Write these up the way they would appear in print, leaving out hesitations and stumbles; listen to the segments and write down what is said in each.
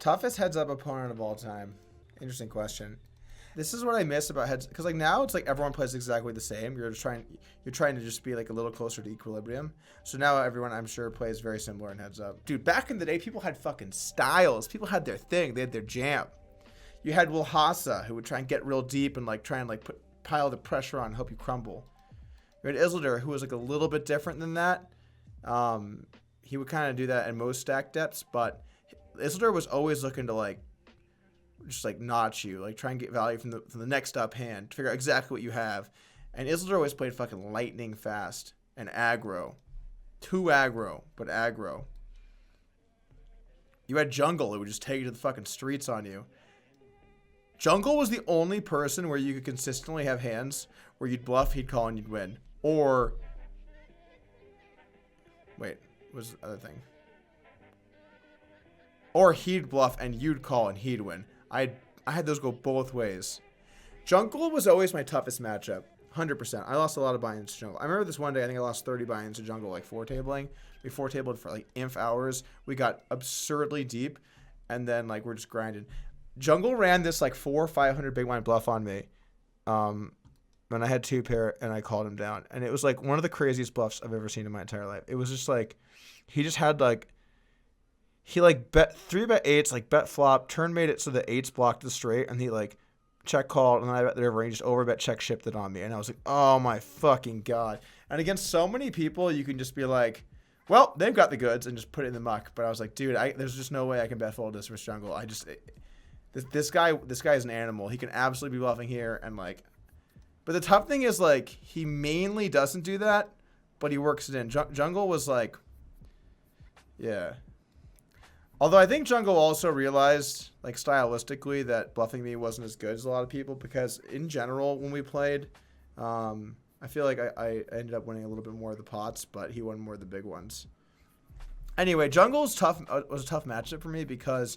Toughest heads up opponent of all time. Interesting question. This is what I miss about heads, because like now it's like everyone plays exactly the same. You're trying to just be like a little closer to equilibrium. So now everyone, I'm sure, plays very similar in heads up. Dude, back in the day, people had fucking styles. People had their thing. They had their jam. You had Wilhasha, who would try and get real deep and like try and like pile the pressure on and help you crumble. You had Isildur, who was like a little bit different than that. He would kind of do that in most stack depths, but Isildur was always looking to like just like notch you, like try and get value from the next up hand to figure out exactly what you have. And Isildur always played fucking lightning fast and aggro. Too aggro, but aggro. You had Jungle, who would just take you to the fucking streets on you. Jungle was the only person where you could consistently have hands where you'd bluff, he'd call, and you'd win. Or wait, what was the other thing? Or he'd bluff and you'd call and he'd win. I had those go both ways. Jungle was always my toughest matchup. 100%. I lost a lot of buy-ins to Jungle. I remember this one day, I think I lost 30 buy-ins to Jungle, like 4-tabling. We 4-tabled for like inf hours. We got absurdly deep, and then like we're just grinding. Jungle ran this like 400 or 500 big blind bluff on me. And I had 2 pair, and I called him down. And it was like one of the craziest bluffs I've ever seen in my entire life. It was just like, he just had like, he like bet 3-bet 8s, like bet flop, turn made it so the 8s blocked the straight, and he like check called, and then I bet the river, and he just overbet check shipped it on me. And I was like, oh my fucking God. And against so many people, you can just be like, well, they've got the goods, and just put it in the muck. But I was like, dude, there's just no way I can bet fold this versus Jungle. This guy is an animal. He can absolutely be bluffing here, and like, but the tough thing is like, he mainly doesn't do that, but he works it in. Jungle was like, yeah. Although I think Jungle also realized, like stylistically, that bluffing me wasn't as good as a lot of people, because in general, when we played, I feel like I ended up winning a little bit more of the pots, but he won more of the big ones. Anyway, Jungle was a tough matchup for me because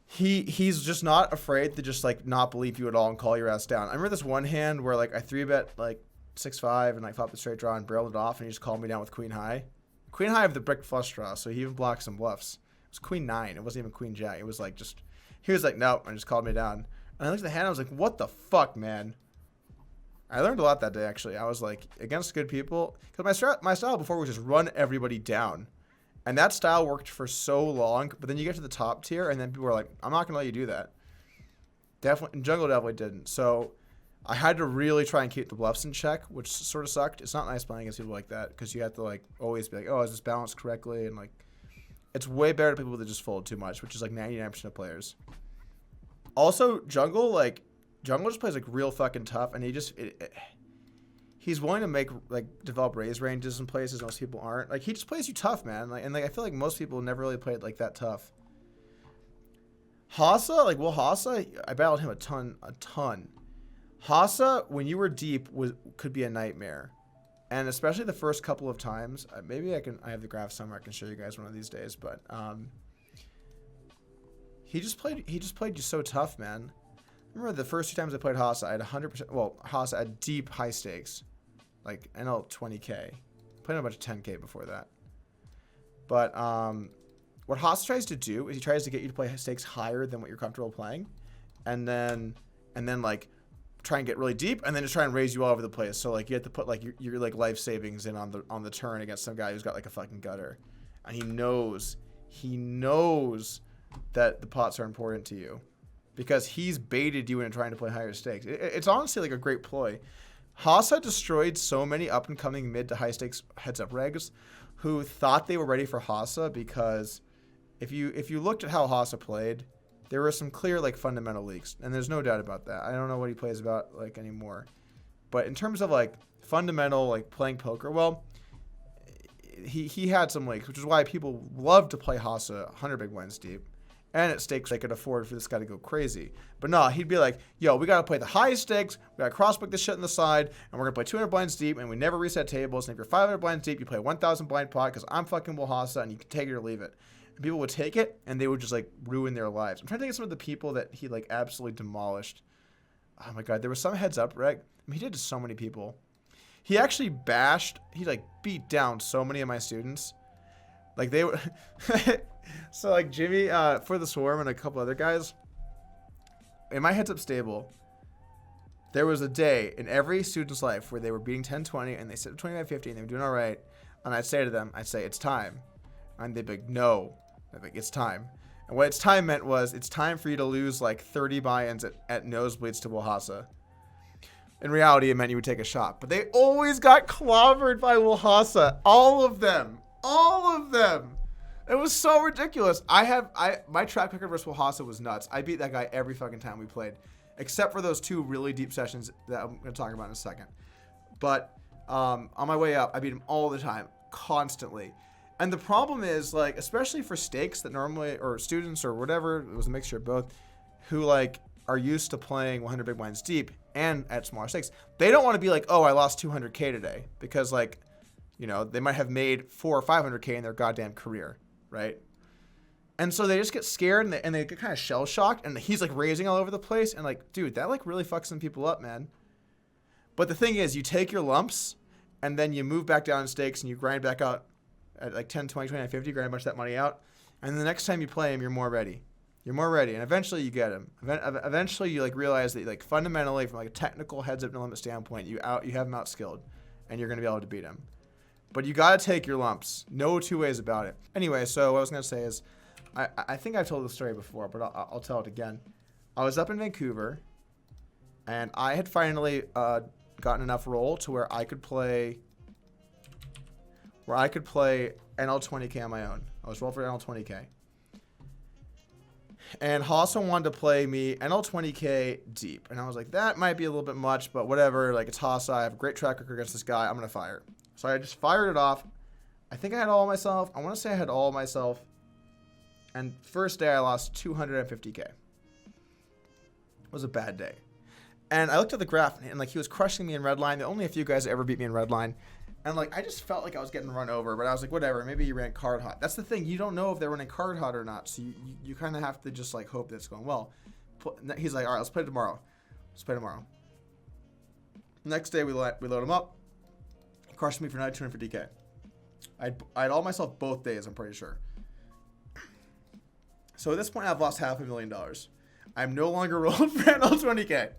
he's just not afraid to just like not believe you at all and call your ass down. I remember this one hand where like I 3-bet like 6-5 and like flopped the straight draw and barreled it off, and he just called me down with Queen High. Queen High of the brick flush draw, so he even blocked some bluffs. It was Queen 9. It wasn't even Queen Jack. It was like just, he was like, nope, and just called me down. And I looked at the hand, I was like, what the fuck, man? I learned a lot that day, actually. I was like, against good people, because my style before was just run everybody down. And that style worked for so long, but then you get to the top tier, and then people were like, I'm not going to let you do that. Definitely, Jungle definitely didn't. So I had to really try and keep the bluffs in check, which sort of sucked. It's not nice playing against people like that, because you have to like always be like, oh, is this balanced correctly? And like, it's way better to people that just fold too much, which is like 99% of players. Also, Jungle just plays like real fucking tough, and he's willing to make like develop raise ranges in places most people aren't. Like, he just plays you tough, man. Like, and like I feel like most people never really played like that tough. Wilhasha, I battled him a ton. Hasa, when you were deep, could be a nightmare, and especially the first couple of times. Maybe I have the graph somewhere. I can show you guys one of these days. But he just played you so tough, man. I remember the first 2 times I played Hasa, I had 100%. Well, Hasa had deep high stakes, like NL 20K. Played a bunch of 10K before that. But what Hasa tries to do is he tries to get you to play stakes higher than what you're comfortable playing, and then like try and get really deep, and then just try and raise you all over the place. So like you have to put like your like life savings in on the turn against some guy who's got like a fucking gutter, and he knows that the pots are important to you, because he's baited you into trying to play higher stakes. It's honestly like a great ploy. Hasa destroyed so many up and coming mid to high stakes heads up regs who thought they were ready for Hasa, because if you looked at how Hasa played, there were some clear like fundamental leaks, and there's no doubt about that. I don't know what he plays about like anymore, but in terms of like fundamental like playing poker, well, he had some leaks, which is why people love to play Hasa 100 big blinds deep, and at stakes they could afford for this guy to go crazy. But no, he'd be like, yo, we gotta play the highest stakes, we gotta crossbook this shit on the side, and we're gonna play 200 blinds deep, and we never reset tables. And if you're 500 blinds deep, you play 1,000 blind pot, because I'm fucking Wilhasha, and you can take it or leave it. People would take it, and they would just like ruin their lives. I'm trying to think of some of the people that he like absolutely demolished. Oh my God, there was some heads up reg. I mean, he did to so many people. He actually he like beat down so many of my students. Like they were, so like Jimmy for the Swarm and a couple other guys. In my heads up stable, there was a day in every student's life where they were beating 10-20 and they said 25-50 and they were doing all right. And I'd say to them, it's time. And they'd be like, no. I'd be like, it's time. And what it's time meant was it's time for you to lose like 30 buy-ins at nosebleeds to Wilhasha. In reality, it meant you would take a shot. But they always got clobbered by Wilhasha. All of them. All of them. It was so ridiculous. My track record versus Wilhasha was nuts. I beat that guy every fucking time we played. Except for those 2 really deep sessions that I'm going to talk about in a second. But on my way up, I beat him all the time, constantly. And the problem is, like, especially for stakes that normally, or students or whatever, it was a mixture of both, who, like, are used to playing 100 big blinds deep and at smaller stakes. They don't want to be like, oh, I lost 200K today. Because, like, you know, they might have made 400 or 500K in their goddamn career, right? And so they just get scared and they get kind of shell shocked, and he's like raising all over the place, and like, dude, that like really fucks some people up, man. But the thing is, you take your lumps and then you move back down in stakes and you grind back out at like 10, 20, 29, 50, grind a bunch of that money out. And the next time you play him, you're more ready. You're more ready. And eventually you get him. Eventually you like realize that like fundamentally from like a technical heads up no limit standpoint, you have him out skilled and you're going to be able to beat him. But you got to take your lumps. No two ways about it. Anyway, so what I was going to say is, I think I've told the story before, but I'll tell it again. I was up in Vancouver, and I had finally gotten enough roll to where I could play NL20K on my own. I was rolled for NL20K. And Hassan wanted to play me NL20K deep. And I was like, that might be a little bit much, but whatever. Like, it's Hassan. I have a great track record against this guy. I'm going to fire. So I just fired it off. I think I had all myself. I want to say I had all myself. And first day I lost 250K. It was a bad day. And I looked at the graph and like he was crushing me in red line. There were only a few guys that ever beat me in red line. And like I just felt like I was getting run over, but I was like, whatever, maybe you ran card hot. That's the thing. You don't know if they're running card hot or not. So you kind of have to just like hope that it's going well. He's like, all right, let's play tomorrow. Next day we load him up. He crushed me for 250K. I had all myself both days, I'm pretty sure. So at this point, I've lost $500,000. I'm no longer rolling for NL20K.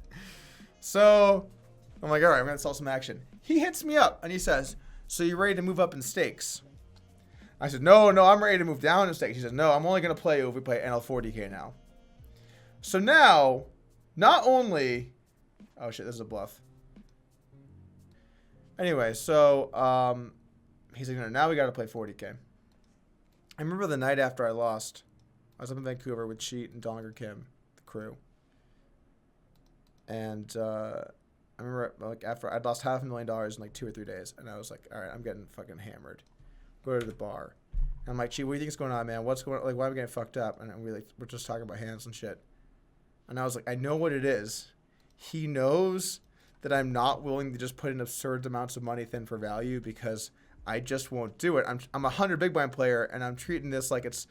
So I'm like, all right, I'm going to sell some action. He hits me up and he says, so you ready to move up in stakes? I said, no, I'm ready to move down in stakes. He says, no, I'm only going to play you if we play NL40K now. So now, not only, oh shit, this is a bluff. Anyway, so he's like, no, now we got to play 40K. I remember the night after I lost, I was up in Vancouver with Cheat and Donger Kim, the crew. And I remember like after I'd lost $500,000 in like 2 or 3 days, and I was like, all right, I'm getting fucking hammered. Go to the bar. And I'm like, Cheat, what do you think is going on, man? What's going on? Like, why are we getting fucked up? And we're just talking about hands and shit. And I was like, I know what it is. He knows that I'm not willing to just put in absurd amounts of money thin for value because I just won't do it. I'm a 100 big blind player, and I'm treating this like it's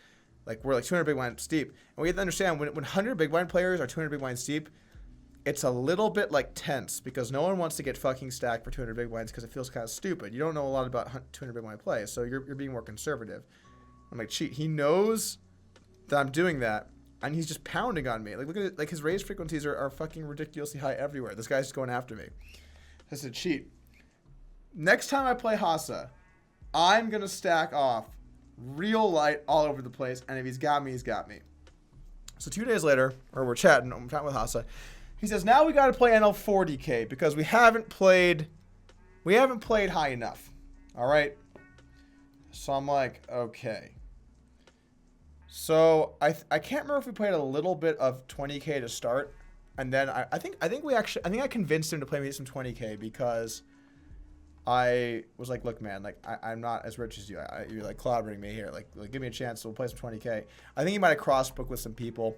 like we're like 200 big blinds deep. And we have to understand when 100 big blind players are 200 big blinds deep, it's a little bit like tense because no one wants to get fucking stacked for 200 big blinds because it feels kind of stupid. You don't know a lot about 200 big blind play, so you're being more conservative. I'm like, Cheat. He knows that I'm doing that, and he's just pounding on me. Like, look at it. Like, his raise frequencies are fucking ridiculously high everywhere. This guy's just going after me. I said, Cheat. Next time I play Hasa, I'm going to stack off real light all over the place, and if he's got me, he's got me. So 2 days later, or I'm chatting with Hasa, he says, now we got to play NL40K because we haven't played high enough. All right? So I'm like, okay. So I can't remember if we played a little bit of 20K to start, and then I think I convinced him to play me some 20K because I was like, look, man, like I'm not as rich as you. You're like clobbering me here. Like give me a chance. We'll play some 20K. I think he might have crossbooked with some people.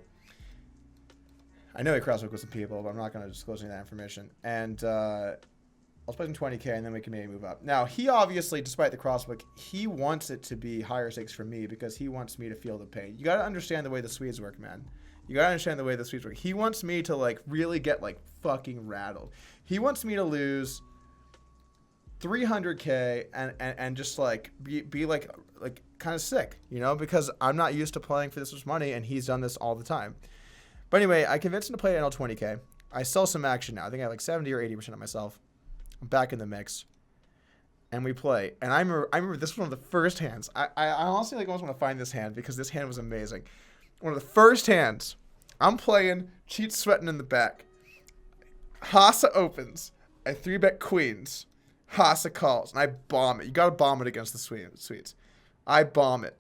I know he crossbooked with some people, but I'm not going to disclose any of that information. And I'll play some 20K, and then we can maybe move up. Now, he obviously, despite the crossbook, he wants it to be higher stakes for me because he wants me to feel the pain. You got to understand the way the Swedes work, man. You got to understand the way the Swedes work. He wants me to, like, really get, like, fucking rattled. He wants me to lose 300K and just, like, be like kind of sick, you know, because I'm not used to playing for this much money, and he's done this all the time. But anyway, I convinced him to play NL20K. I sell some action now. I think I have like 70 or 80% of myself. I'm back in the mix. And we play. And I remember this was one of the first hands. I honestly like almost want to find this hand because this hand was amazing. One of the first hands. I'm playing, cheat sweating in the back. Hasa opens. I 3-bet queens. Hasa calls. And I bomb it. You got to bomb it against the Swedes. I bomb it.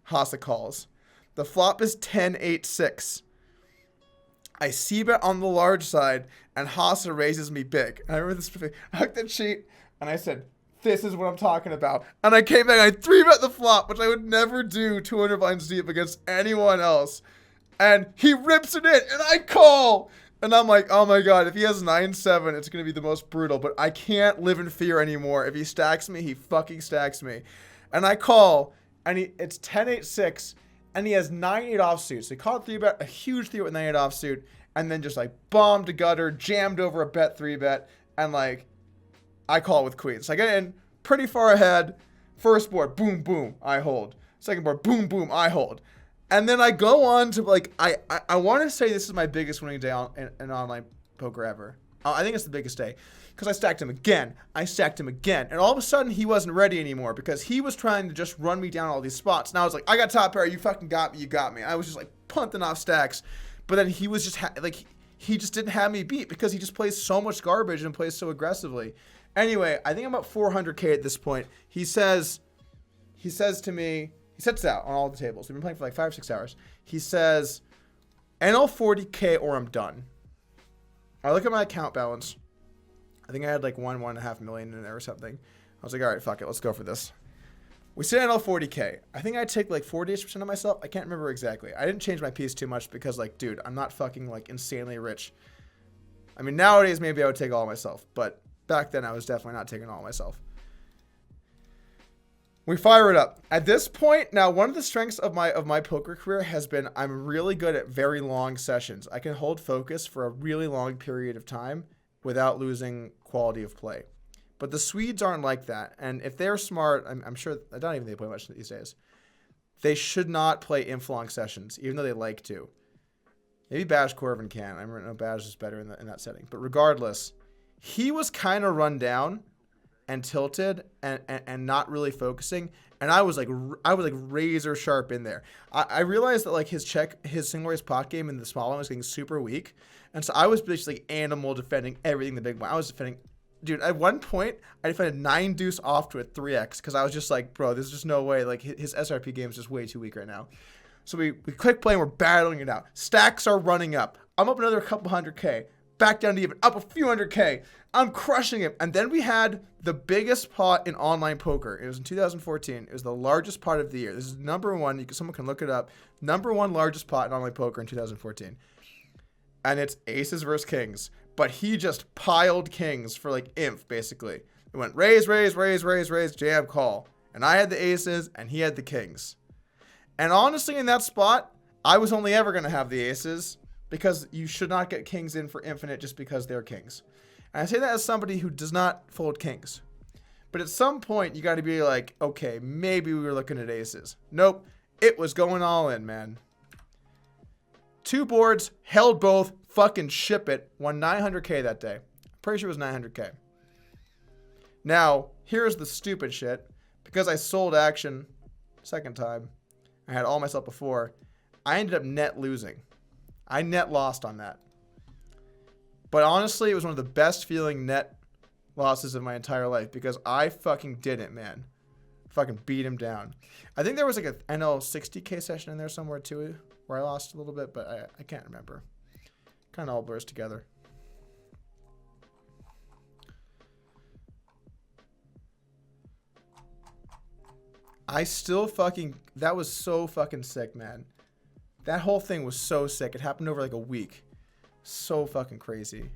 Hasa calls. The flop is 10-8-6. I c-bet on the large side, and Hasa raises me big. And I remember this. I hooked the cheat, and I said, this is what I'm talking about. And I came back, and I 3-bet the flop, which I would never do 200 blinds deep against anyone else. And he rips it in, and I call. And I'm like, oh my God, if he has 9-7, it's going to be the most brutal. But I can't live in fear anymore. If he stacks me, he fucking stacks me. And I call, and it's 10-8-6. And he has 9-8 offsuit. So he called 3-bet, a huge 3-bet with 9-8 offsuit, and then just like bombed a gutter, jammed over a bet 3-bet, and like I call with queens. So I get in pretty far ahead. First board, boom, boom, I hold. Second board, boom, boom, I hold. And then I go on to like, I want to say this is my biggest winning day in online poker ever. I think it's the biggest day. Because I stacked him again. And all of a sudden, he wasn't ready anymore because he was trying to just run me down all these spots. And I was like, I got top pair. You fucking got me. You got me. I was just like punting off stacks. But then he was just he just didn't have me beat because he just plays so much garbage and plays so aggressively. Anyway, I think I'm about 400K at this point. He says to me, he sets out on all the tables. We've been playing for like 5 or 6 hours. He says, NL 40K or I'm done. I look at my account balance. I think I had like 1.5 million in there or something. I was like, all right, fuck it. Let's go for this. We sit NL 40K. I think I take like 40% of myself. I can't remember exactly. I didn't change my piece too much because like, dude, I'm not fucking like insanely rich. I mean, nowadays maybe I would take all myself, but back then I was definitely not taking all myself. We fire it up. At this point, now one of the strengths of my poker career has been I'm really good at very long sessions. I can hold focus for a really long period of time without losing quality of play. But the Swedes aren't like that. And if they're smart, I'm sure, I don't even think they play much these days. They should not play inflong sessions, even though they like to. Maybe Baj Corvin can. I know Baj is better in that setting. But regardless, he was kind of run down and tilted and not really focusing. And I was like razor sharp in there. I realized that like his single race pot game in the small one was getting super weak. And so I was basically animal defending everything the big one. I was defending, dude, at one point, I defended 9 deuce off to a 3x because I was just like, bro, there's just no way. Like, his SRP game is just way too weak right now. So we click play and we're battling it out. Stacks are running up. I'm up another couple 100K. Back down to even. Up a few 100K. I'm crushing it. And then we had the biggest pot in online poker. It was in 2014. It was the largest pot of the year. This is number one. Someone can look it up. Number one largest pot in online poker in 2014. And it's aces versus kings. But he just piled kings for like inf, basically. It went raise, raise, raise, raise, raise, jam, call. And I had the aces, and he had the kings. And honestly, in that spot, I was only ever going to have the aces because you should not get kings in for infinite just because they're kings. And I say that as somebody who does not fold kings. But at some point, you got to be like, okay, maybe we were looking at aces. Nope. It was going all in, man. 2 boards, held both, fucking ship it. Won 900K that day. Pretty sure it was 900K. Now, here's the stupid shit. Because I sold action second time, I had all myself before, I ended up net losing. I net lost on that. But honestly, it was one of the best feeling net losses of my entire life because I fucking did it, man. Fucking beat him down. I think there was like a NL 60K session in there somewhere too where I lost a little bit, but I can't remember. Kind of all blurs together. I still fucking, that was so fucking sick, man. That whole thing was so sick. It happened over like a week. So fucking crazy.